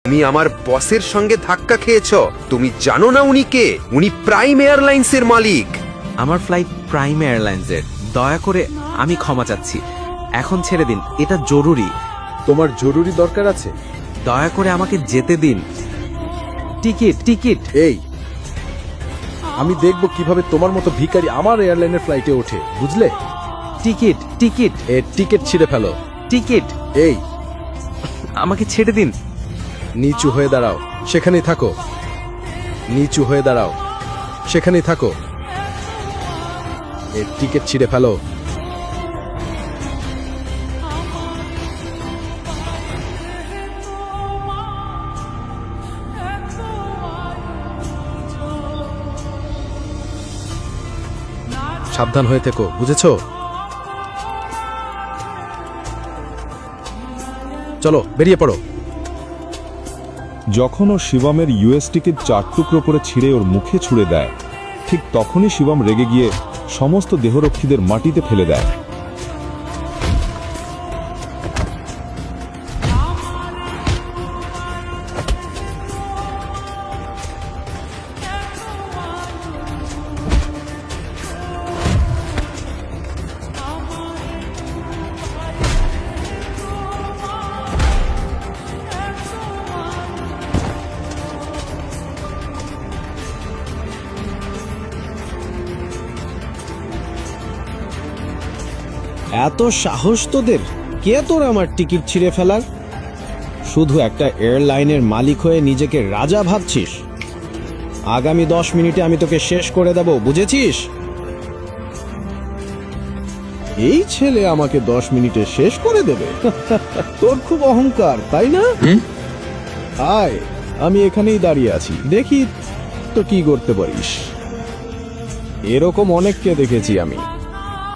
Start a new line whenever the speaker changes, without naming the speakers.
তুমি আমার বসের সঙ্গে ধাক্কা খেয়েছো। তুমি জানো না উনি কে? উনি প্রাইম এয়ারলাইন্সের মালিক।
আমার ফ্লাইট প্রাইম এয়ারলাইন্সের। দয়া করে আমি ক্ষমা চাচ্ছি, এখন ছেড়ে দিন, এটা জরুরি।
তোমার জরুরি দরকার আছে?
দয়া করে আমাকে যেতে দিন। Ticket ticket.
এই, আমি দেখব কিভাবে তোমার মতো ভিখারি আমার এয়ারলাইনের ফ্লাইটে ওঠে, বুঝলে?
টিকিট টিকিট
এর টিকিট ছিঁড়ে ফেলো।
টিকিট।
এই,
আমাকে ছেড়ে দিন।
নিচু হয়ে দাঁড়াও, সেখানেই থাকো। নিচু হয়ে দাঁড়াও, সেখানেই থাকো। এর টিকিট ছিঁড়ে ফেলো। সাবধান হয়ে থেকো, বুঝেছো? চলো বেরিয়ে পড়ো।
যখন ও শিবমের ইউএস টিকিট 4 টুকরো করে ছিঁড়ে ওর মুখে ছুঁড়ে দেয়, ঠিক তখনই শিবম রেগে গিয়ে সমস্ত দেহরক্ষীদের মাটিতে ফেলে দেয়।
এত সাহস তোদের? কে তোর আমার টিকিট ছিঁড়ে ফেলার? শুধু একটা এয়ারলাইনের মালিক হয়ে নিজেকে রাজা ভাবছিস? আগামী 10 মিনিটে আমি তোকে শেষ করে দেব, বুঝেছিস? এই ছেলে আমাকে 10 মিনিটে শেষ করে দেবে? তোর খুব অহংকার, তাই না? আয়, আমি এখানেই দাঁড়িয়ে আছি, দেখি তো কি করতে পারিস। এরকম অনেককে দেখেছি আমি।